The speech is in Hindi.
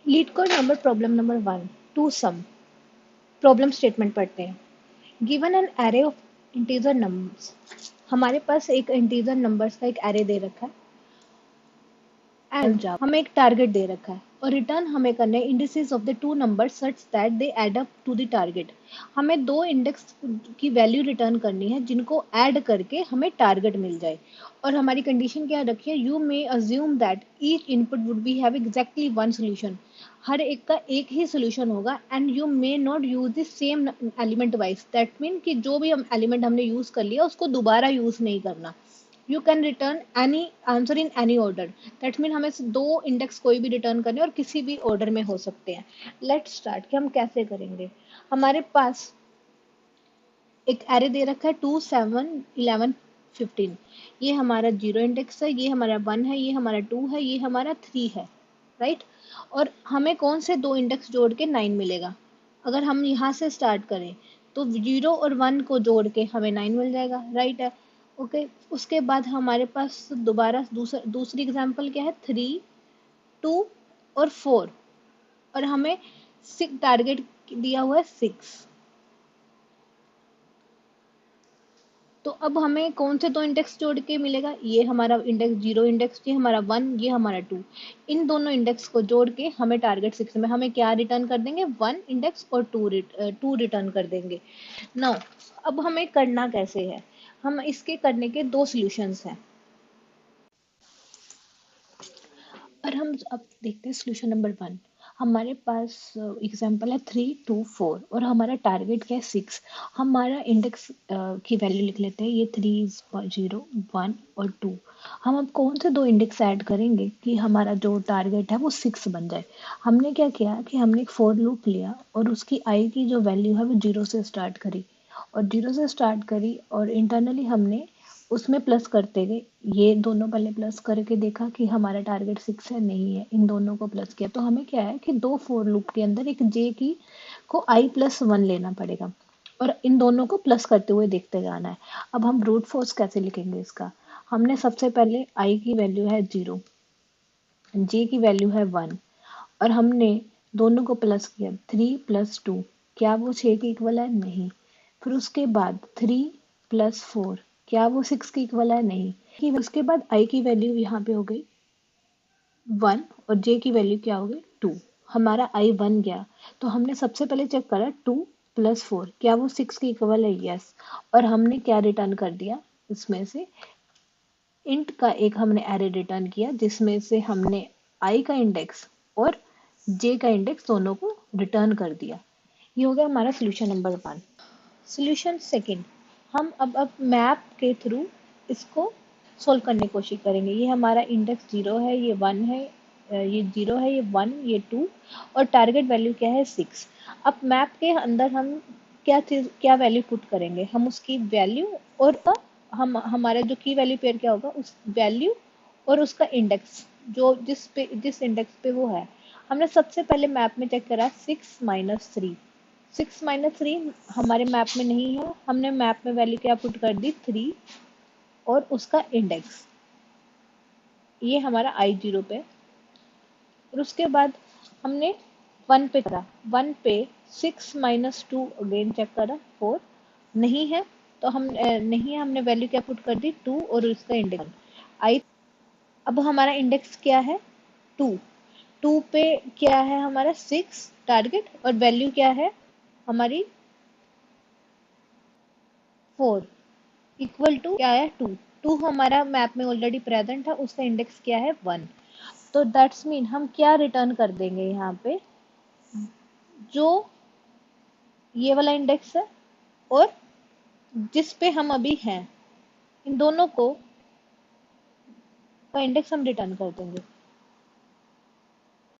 Leet code number problem number 1 two sum. Problem statement पढ़ते हैं। Given an array of integer numbers, हमारे पास एक इंटीजर नंबर्स का एक एरे दे रखा है एंड हमें एक टारगेट दे रखा है और रिटर्न हमें करने indices of the two numbers such that they add up to the target. हमें दो इंडेक्स की वैल्यू रिटर्न करनी है जिनको ऐड करके हमें टारगेट मिल जाए। और हमारी कंडीशन क्या रखी है, you may assume that each input would be have exactly one solution, हर एक का एक ही सोल्यूशन होगा and you may not use the same element wise. That mean कि जो भी हम एलिमेंट हमने यूज कर लिया उसको दोबारा यूज नहीं करना। You can return any answer in any order. That mean हमें दो इंडेक्स कोई भी रिटर्न करने और किसी भी ऑर्डर में हो सकते हैं। लेट्स स्टार्ट कि हम कैसे करेंगे। हमारे पास एक एरे दे रखा है 2 7 11 15। ये हमारा जीरो इंडेक्स है, ये हमारा 1 है, ये हमारा 2 है, ये हमारा 3 है, राइट। और हमें कौन से दो इंडेक्स जोड़ के 9 मिलेगा। अगर हम यहाँ से स्टार्ट करें तो 0 और 1 को जोड़ के हमें 9 मिल जाएगा, राइट है। ओके, उसके बाद हमारे पास दोबारा दूसरी एग्जांपल क्या है, 3 2 और 4 और हमें टारगेट दिया हुआ है 6। तो अब हमें कौन से दो इंडेक्स जोड़ के मिलेगा, ये हमारा इंडेक्स जीरो इंडेक्स, ये हमारा 1, ये हमारा 2। इन दोनों इंडेक्स को जोड़ के हमें टारगेट 6 में हमें क्या रिटर्न कर देंगे, 1 इंडेक्स और 2 रिटर्न कर देंगे। नाउ अब हमें करना कैसे है, हम इसके करने के दो सॉल्यूशंस हैं। और हम अब देखते हैं सोल्यूशन नंबर 1। हमारे पास एग्जांपल है 3 2 4 और हमारा टारगेट क्या है 6। हमारा इंडेक्स की वैल्यू लिख लेते हैं, ये 3 0 1 और 2। हम अब कौन से दो इंडेक्स ऐड करेंगे कि हमारा जो टारगेट है वो 6 बन जाए। हमने क्या किया कि हमने एक फॉर लूप लिया और उसकी आई की जो वैल्यू है वो 0 से स्टार्ट करी और 0 से स्टार्ट करी और इंटरनली हमने उसमें प्लस करते गए। ये दोनों पहले प्लस करके देखा कि हमारा टारगेट 6 है, नहीं है, इन दोनों को प्लस किया तो हमें क्या है कि दो फोर लूप के अंदर एक जे की को i+1 लेना पड़ेगा और इन दोनों को प्लस करते हुए देखते जाना है। अब हम ब्रूट फोर्स कैसे लिखेंगे इसका, हमने सबसे पहले i की वैल्यू है 0, जे की वैल्यू है 1 और हमने दोनों को प्लस किया 3 + 2, क्या वो 6 के इक्वल है, नहीं। फिर उसके बाद 3 + 4, क्या वो 6 के इक्वल है, नहीं। कि उसके बाद i की वैल्यू यहाँ पे हो गई 1 और j की वैल्यू क्या हो गई 2। हमारा i बन गया तो हमने सबसे पहले चेक करा 2 + 4, क्या वो 6 के इक्वल है, यस। और हमने क्या रिटर्न कर दिया, इसमें से इंट का एक हमने एरे रिटर्न किया जिसमें से हमने i का इंडेक्स और j का इंडेक्स दोनों को रिटर्न कर दिया। ये हो गया हमारा सोल्यूशन नंबर 1। सोल्यूशन सेकंड, हम अब मैप के थ्रू इसको सोल्व करने की कोशिश करेंगे। ये हमारा इंडेक्स 0 है, ये 1 है, ये 0 है, ये 1, ये 2 और टारगेट वैल्यू क्या है 6। अब मैप के अंदर हम क्या वैल्यू पुट करेंगे, हम उसकी वैल्यू और हम हमारा जो की वैल्यू पेयर क्या होगा, उस वैल्यू और उसका इंडेक्स जो जिस इंडेक्स पे वो है। हमने सबसे पहले मैप में चेक करा 6 - 3। 6 - 3 हमारे मैप में नहीं है, हमने मैप में वैल्यू क्या पुट कर दी 3 और उसका इंडेक्स, ये हमारा i0 पे। और उसके बाद हमने 1 पे करा, 1 पे 6 - 2 अगेन चेक करा 4, नहीं है तो हम नहीं है, हमने वैल्यू क्या पुट कर दी 2 और उसका इंडेक्स आई। अब हमारा इंडेक्स क्या है 2, 2 पे क्या है हमारा 6 टारगेट और वैल्यू क्या है हमारी 4 इक्वल टू क्या है 2। 2 हमारा मैप में ऑलरेडी प्रेजेंट है, उसका इंडेक्स क्या है 1। तो दैट्स मीन हम क्या रिटर्न कर देंगे यहाँ पे, जो ये वाला इंडेक्स है और जिस पे हम अभी हैं, इन दोनों को का इंडेक्स हम रिटर्न कर देंगे।